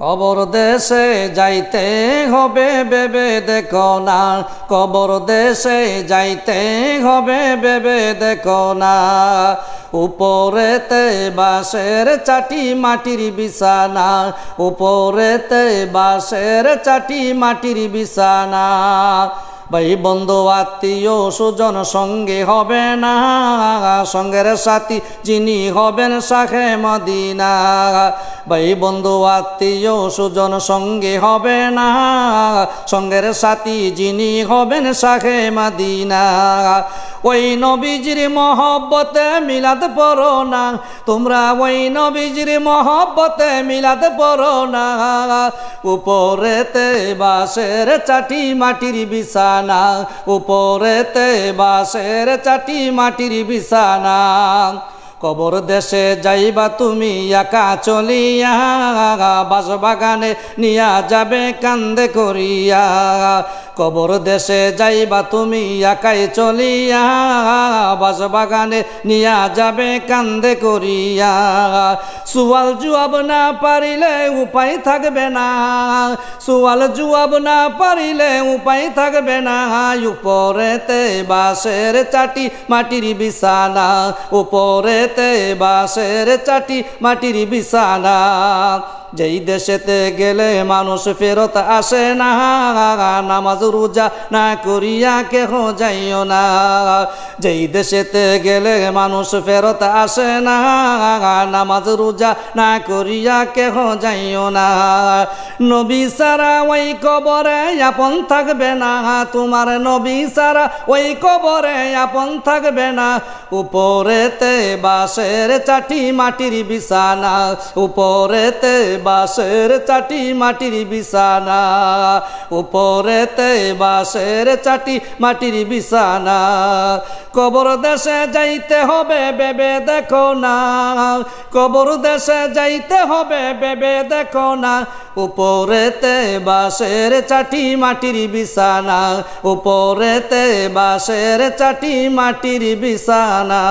কবর দেশে যাইতে হবে ভেবে দেখো না, কবর দেশে যাইতে হবে ভেবে দেখো না। উপরেতে বাঁশের চাটি মাটির বিছানা, উপরেতে বাঁশের চাটি মাটির বিছানা। ভাই বন্ধু আত্মীয় সুজন সঙ্গে হবে না, সঙ্গের সাথী যিনি হবেন শাহে মদিনা। ভাই বন্ধু আত্মীয় সুজন সঙ্গে হবে না, সঙ্গের সাথী যিনি হবেন শাহে মদিনা। ওই নবীজির মহব্বতে মিলাদ পড়ো না, তোমরা ওই নবীজির মহব্বতে মিলাদ পড়ো না। উপরেতে বাঁশের চাটি মাটির বিছানা, উপরেতে বাঁশের চাটি মাটির বিছানা। কবর দেশে যাইবা তুমি একা চলিয়া, বাঁশবাগানে নিয়া যাবে কান্দে করিয়া। কবর দেশে যাইবা তুমি একাই চলিয়া, বাঁশবাগানে নিয়া যাবে কান্দে করিয়া। সুয়াল জুয়াব না পারিলে উপায় থাকবে না, সুয়াল জুয়াব না পারিলে উপায় থাকবে না। উপরেতে বাঁশের চাটি মাটির বিছানা, উপরেতে বাঁশের চাটি মাটির বিছানা। যেই দেশেতে গেলে মানুষ ফেরত আসে না, নামাজ রোজা না করিয়া কেহ যাইও না। যেই দেশেতে গেলে মানুষ ফেরত আসে না, নামাজ রোজা না করিয়া কেহ যাইও না। নবী সারা ওই কবরে আপন থাকবে না, তোমার নবী সারা ওই কবরে আপন থাকবে না। উপরেতে বাঁশের চাটি মাটির বিছানা, উপরেতে বাঁশের চাটি মাটির বিছানা, উপরেতে বাঁশের চাটি মাটির বিছানা। কবর দেশে যাইতে হবে ভেবে দেখো না, কবর দেশে যাইতে হবে ভেবে দেখো না। উপরেতে বাঁশের চাটি মাটির বিছানা, উপরেতে বাঁশের চাটি মাটির বিছানা।